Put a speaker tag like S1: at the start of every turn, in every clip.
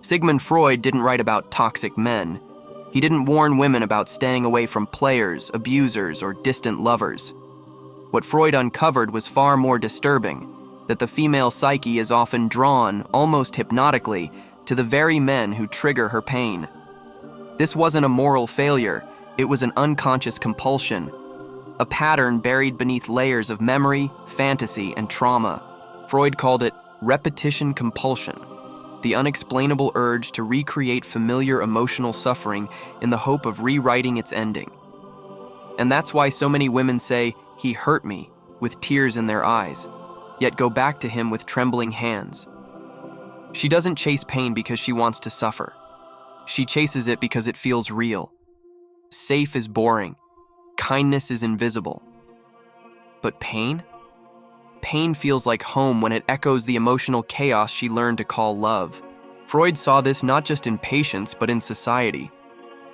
S1: Sigmund Freud didn't write about toxic men. He didn't warn women about staying away from players, abusers, or distant lovers. What Freud uncovered was far more disturbing, that the female psyche is often drawn, almost hypnotically, to the very men who trigger her pain. This wasn't a moral failure, it was an unconscious compulsion, a pattern buried beneath layers of memory, fantasy, and trauma. Freud called it repetition compulsion, the unexplainable urge to recreate familiar emotional suffering in the hope of rewriting its ending. And that's why so many women say, "He hurt me," with tears in their eyes, yet go back to him with trembling hands. She doesn't chase pain because she wants to suffer. She chases it because it feels real. Safe is boring. Kindness is invisible. But pain? Pain feels like home when it echoes the emotional chaos she learned to call love. Freud saw this not just in patients, but in society.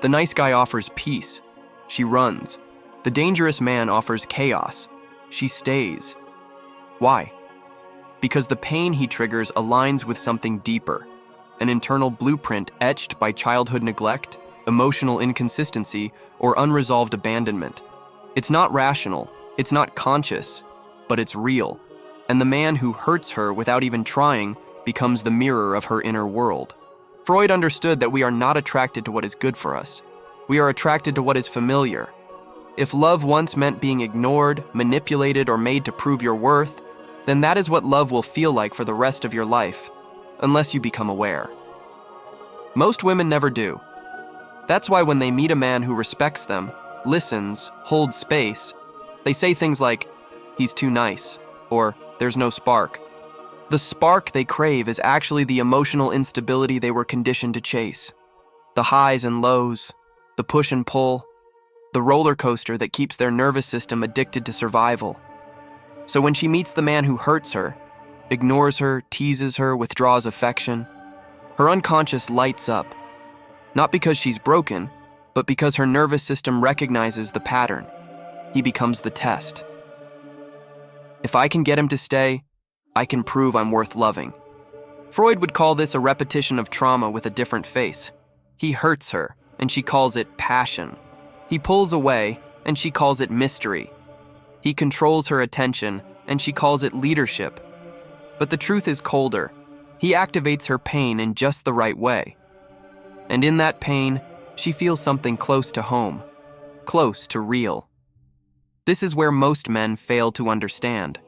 S1: The nice guy offers peace. She runs. The dangerous man offers chaos. She stays. Why? Because the pain he triggers aligns with something deeper, an internal blueprint etched by childhood neglect, emotional inconsistency, or unresolved abandonment. It's not rational, it's not conscious, but it's real. And the man who hurts her without even trying becomes the mirror of her inner world. Freud understood that we are not attracted to what is good for us. We are attracted to what is familiar. If love once meant being ignored, manipulated, or made to prove your worth, then that is what love will feel like for the rest of your life, unless you become aware. Most women never do. That's why when they meet a man who respects them, listens, holds space, they say things like, "He's too nice," or "There's no spark." The spark they crave is actually the emotional instability they were conditioned to chase. The highs and lows, the push and pull, the roller coaster that keeps their nervous system addicted to survival. So when she meets the man who hurts her, ignores her, teases her, withdraws affection, her unconscious lights up. Not because she's broken, but because her nervous system recognizes the pattern. He becomes the test. If I can get him to stay, I can prove I'm worth loving. Freud would call this a repetition of trauma with a different face. He hurts her, and she calls it passion. He pulls away, and she calls it mystery. He controls her attention, and she calls it leadership. But the truth is colder. He activates her pain in just the right way. And in that pain, she feels something close to home, close to real. This is where most men fail to understand.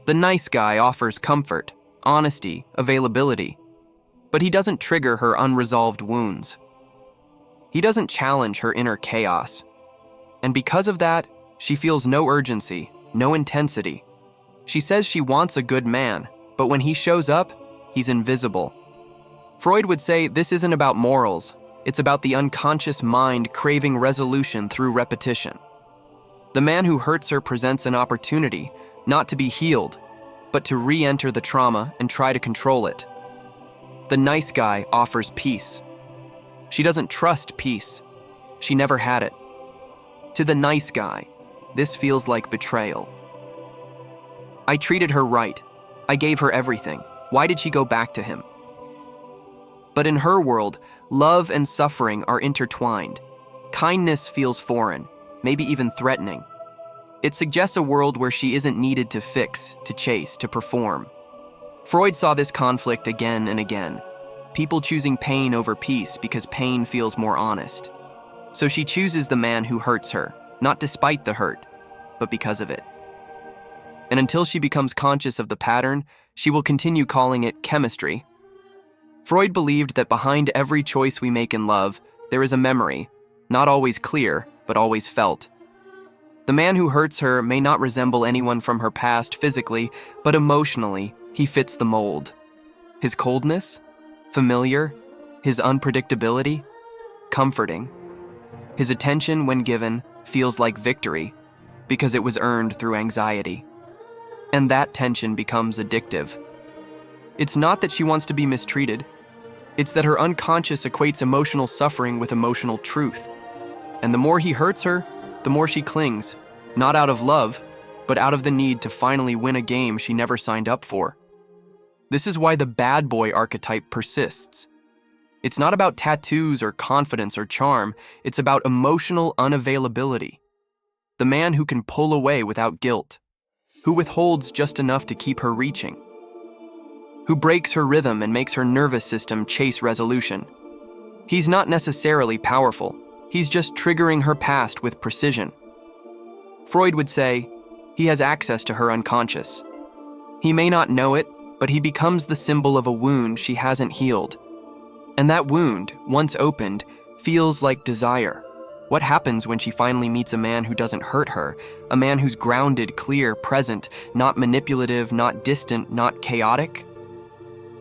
S1: The nice guy offers comfort, honesty, availability, but he doesn't trigger her unresolved wounds. He doesn't challenge her inner chaos. And because of that, she feels no urgency, no intensity. She says she wants a good man, but when he shows up, he's invisible. Freud would say this isn't about morals, it's about the unconscious mind craving resolution through repetition. The man who hurts her presents an opportunity, not to be healed, but to re-enter the trauma and try to control it. The nice guy offers peace. She doesn't trust peace. She never had it. To the nice guy, this feels like betrayal. I treated her right. I gave her everything. Why did she go back to him? But in her world, love and suffering are intertwined. Kindness feels foreign, maybe even threatening. It suggests a world where she isn't needed to fix, to chase, to perform. Freud saw this conflict again and again. People choosing pain over peace because pain feels more honest. So she chooses the man who hurts her, not despite the hurt, but because of it. And until she becomes conscious of the pattern, she will continue calling it chemistry. Freud believed that behind every choice we make in love, there is a memory, not always clear, but always felt. The man who hurts her may not resemble anyone from her past physically, but emotionally, he fits the mold. His coldness? Familiar. His unpredictability? Comforting. His attention, when given, feels like victory, because it was earned through anxiety. And that tension becomes addictive. It's not that she wants to be mistreated. It's that her unconscious equates emotional suffering with emotional truth. And the more he hurts her, the more she clings, not out of love, but out of the need to finally win a game she never signed up for. This is why the bad boy archetype persists. It's not about tattoos or confidence or charm. It's about emotional unavailability. The man who can pull away without guilt, who withholds just enough to keep her reaching, who breaks her rhythm and makes her nervous system chase resolution. He's not necessarily powerful. He's just triggering her past with precision. Freud would say, he has access to her unconscious. He may not know it, but he becomes the symbol of a wound she hasn't healed. And that wound, once opened, feels like desire. What happens when she finally meets a man who doesn't hurt her, a man who's grounded, clear, present, not manipulative, not distant, not chaotic?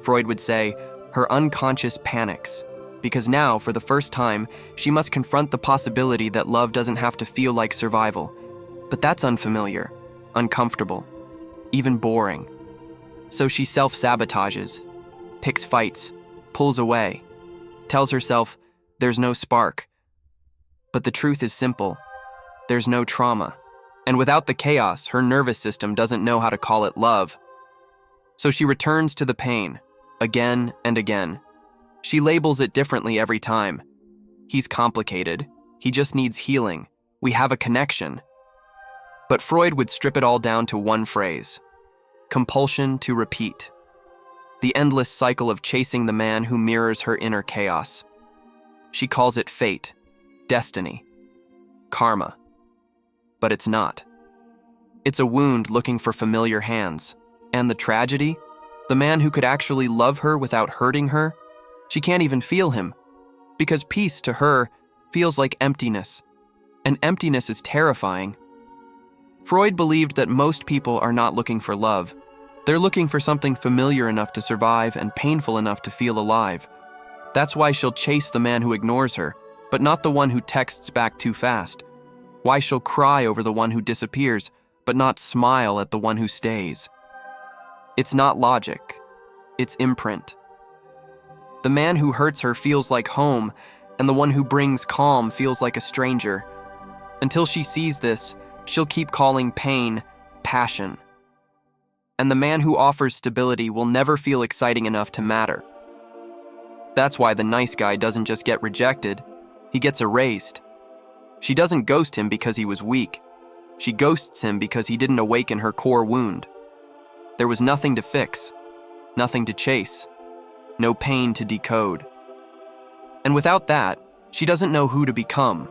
S1: Freud would say, her unconscious panics, because now, for the first time, she must confront the possibility that love doesn't have to feel like survival. But that's unfamiliar, uncomfortable, even boring. So she self-sabotages, picks fights, pulls away, tells herself there's no spark. But the truth is simple. There's no trauma. And without the chaos, her nervous system doesn't know how to call it love. So she returns to the pain, again and again. She labels it differently every time. He's complicated. He just needs healing. We have a connection. But Freud would strip it all down to one phrase: compulsion to repeat. The endless cycle of chasing the man who mirrors her inner chaos. She calls it fate, destiny, karma. But it's not. It's a wound looking for familiar hands. And the tragedy? The man who could actually love her without hurting her? She can't even feel him. Because peace, to her, feels like emptiness. And emptiness is terrifying. Freud believed that most people are not looking for love. They're looking for something familiar enough to survive and painful enough to feel alive. That's why she'll chase the man who ignores her, but not the one who texts back too fast. Why she'll cry over the one who disappears, but not smile at the one who stays. It's not logic. It's imprint. The man who hurts her feels like home, and the one who brings calm feels like a stranger. Until she sees this, she'll keep calling pain passion. And the man who offers stability will never feel exciting enough to matter. That's why the nice guy doesn't just get rejected, he gets erased. She doesn't ghost him because he was weak. She ghosts him because he didn't awaken her core wound. There was nothing to fix, nothing to chase, no pain to decode. And without that, she doesn't know who to become.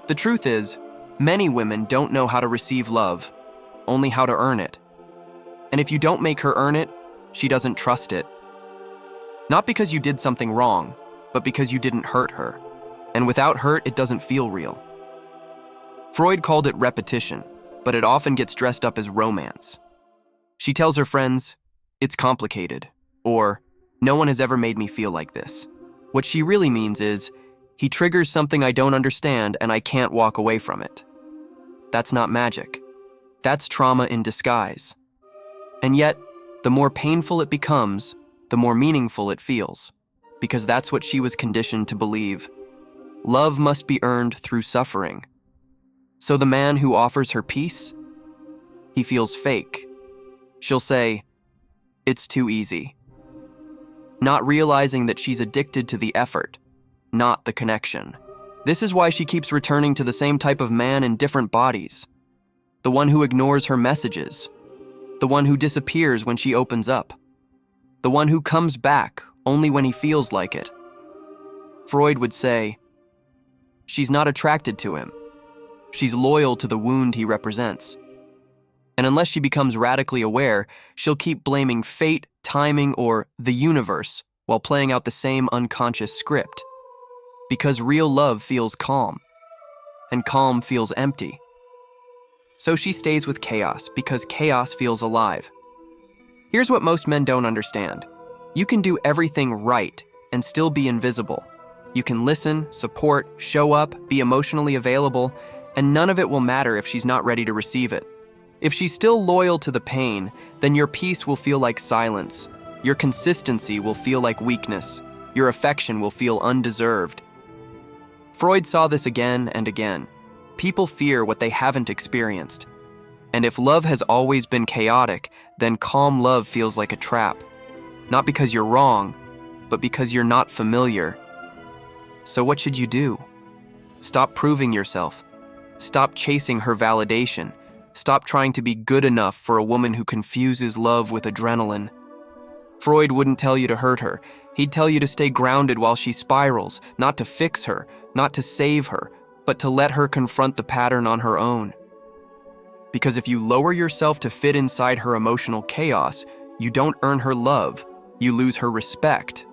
S1: The truth is, many women don't know how to receive love, only how to earn it. And if you don't make her earn it, she doesn't trust it. Not because you did something wrong, but because you didn't hurt her. And without hurt, it doesn't feel real. Freud called it repetition, but it often gets dressed up as romance. She tells her friends, it's complicated, or no one has ever made me feel like this. What she really means is, he triggers something I don't understand and I can't walk away from it. That's not magic. That's trauma in disguise. And yet, the more painful it becomes, the more meaningful it feels, because that's what she was conditioned to believe. Love must be earned through suffering. So the man who offers her peace, he feels fake. She'll say, it's too easy. Not realizing that she's addicted to the effort, not the connection. This is why she keeps returning to the same type of man in different bodies. The one who ignores her messages. The one who disappears when she opens up. The one who comes back only when he feels like it. Freud would say, she's not attracted to him. She's loyal to the wound he represents. And unless she becomes radically aware, she'll keep blaming fate, timing, or the universe while playing out the same unconscious script. Because real love feels calm, and calm feels empty. So she stays with chaos because chaos feels alive. Here's what most men don't understand. You can do everything right and still be invisible. You can listen, support, show up, be emotionally available, and none of it will matter if she's not ready to receive it. If she's still loyal to the pain, then your peace will feel like silence. Your consistency will feel like weakness. Your affection will feel undeserved. Freud saw this again and again. People fear what they haven't experienced. And if love has always been chaotic, then calm love feels like a trap. Not because you're wrong, but because you're not familiar. So what should you do? Stop proving yourself. Stop chasing her validation. Stop trying to be good enough for a woman who confuses love with adrenaline. Freud wouldn't tell you to hurt her. He'd tell you to stay grounded while she spirals, not to fix her, not to save her, but to let her confront the pattern on her own. Because if you lower yourself to fit inside her emotional chaos, you don't earn her love, you lose her respect.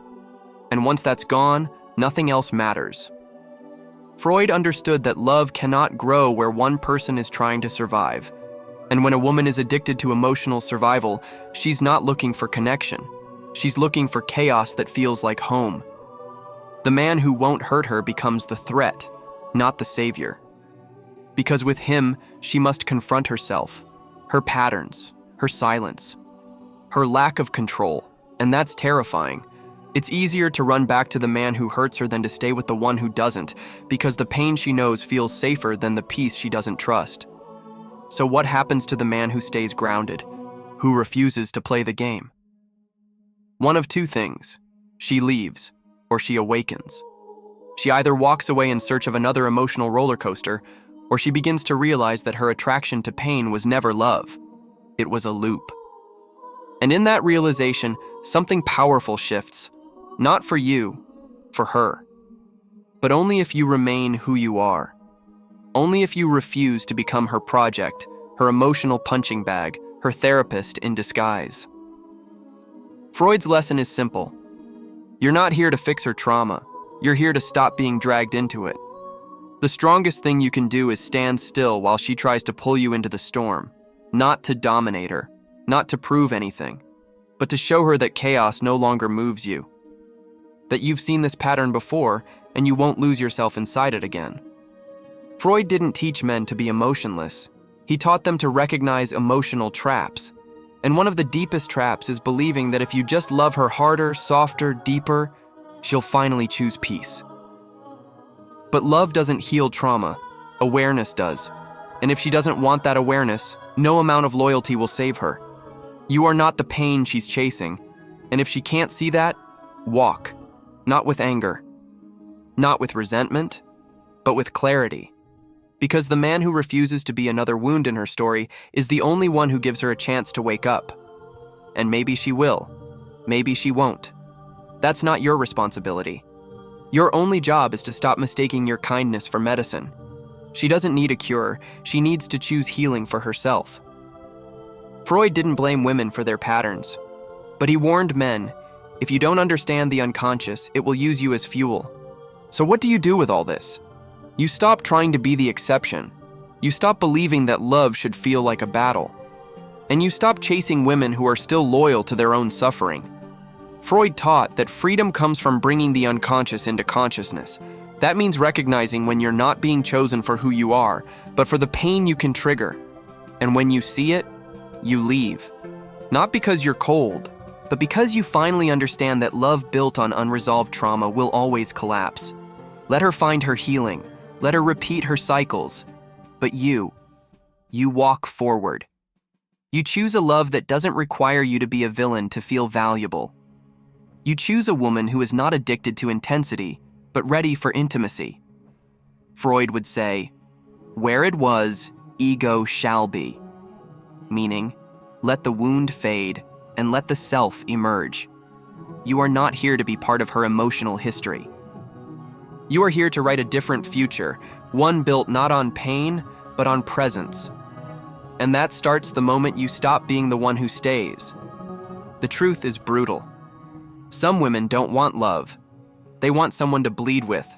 S1: And once that's gone, nothing else matters. Freud understood that love cannot grow where one person is trying to survive. And when a woman is addicted to emotional survival, she's not looking for connection. She's looking for chaos that feels like home. The man who won't hurt her becomes the threat, not the savior. Because with him, she must confront herself, her patterns, her silence, her lack of control, and that's terrifying. It's easier to run back to the man who hurts her than to stay with the one who doesn't, because the pain she knows feels safer than the peace she doesn't trust. So what happens to the man who stays grounded, who refuses to play the game? One of two things: she leaves, or she awakens. She either walks away in search of another emotional roller coaster, or she begins to realize that her attraction to pain was never love. It was a loop. And in that realization, something powerful shifts. Not for you, for her. But only if you remain who you are. Only if you refuse to become her project, her emotional punching bag, her therapist in disguise. Freud's lesson is simple. You're not here to fix her trauma. You're here to stop being dragged into it. The strongest thing you can do is stand still while she tries to pull you into the storm. Not to dominate her, not to prove anything, but to show her that chaos no longer moves you. That you've seen this pattern before, and you won't lose yourself inside it again. Freud didn't teach men to be emotionless. He taught them to recognize emotional traps. And one of the deepest traps is believing that if you just love her harder, softer, deeper, she'll finally choose peace. But love doesn't heal trauma. Awareness does. And if she doesn't want that awareness, no amount of loyalty will save her. You are not the pain she's chasing. And if she can't see that, walk. Not with anger, not with resentment, but with clarity. Because the man who refuses to be another wound in her story is the only one who gives her a chance to wake up. And maybe she will, maybe she won't. That's not your responsibility. Your only job is to stop mistaking your kindness for medicine. She doesn't need a cure, she needs to choose healing for herself. Freud didn't blame women for their patterns, but he warned men, if you don't understand the unconscious, it will use you as fuel. So what do you do with all this? You stop trying to be the exception. You stop believing that love should feel like a battle. And you stop chasing women who are still loyal to their own suffering. Freud taught that freedom comes from bringing the unconscious into consciousness. That means recognizing when you're not being chosen for who you are, but for the pain you can trigger. And when you see it, you leave. Not because you're cold, but because you finally understand that love built on unresolved trauma will always collapse. Let her find her healing. Let her repeat her cycles. But you walk forward. You choose a love that doesn't require you to be a villain to feel valuable. You choose a woman who is not addicted to intensity, but ready for intimacy. Freud would say, where it was, ego shall be. Meaning, let the wound fade and let the self emerge. You are not here to be part of her emotional history. You are here to write a different future, one built not on pain, but on presence. And that starts the moment you stop being the one who stays. The truth is brutal. Some women don't want love. They want someone to bleed with,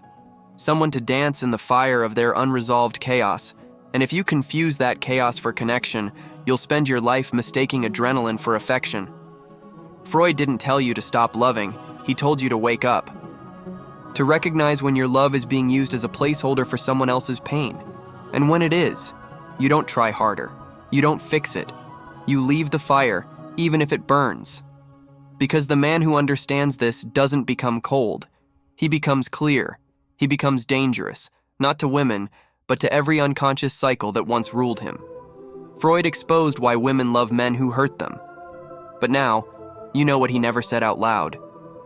S1: someone to dance in the fire of their unresolved chaos. And if you confuse that chaos for connection, you'll spend your life mistaking adrenaline for affection. Freud didn't tell you to stop loving, he told you to wake up. To recognize when your love is being used as a placeholder for someone else's pain. And when it is, you don't try harder. You don't fix it. You leave the fire, even if it burns. Because the man who understands this doesn't become cold. He becomes clear. He becomes dangerous, not to women, but to every unconscious cycle that once ruled him. Freud exposed why women love men who hurt them. But now, you know what he never said out loud.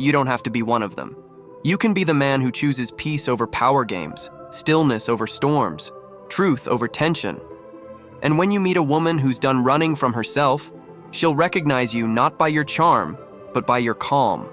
S1: You don't have to be one of them. You can be the man who chooses peace over power games, stillness over storms, truth over tension. And when you meet a woman who's done running from herself, she'll recognize you not by your charm, but by your calm.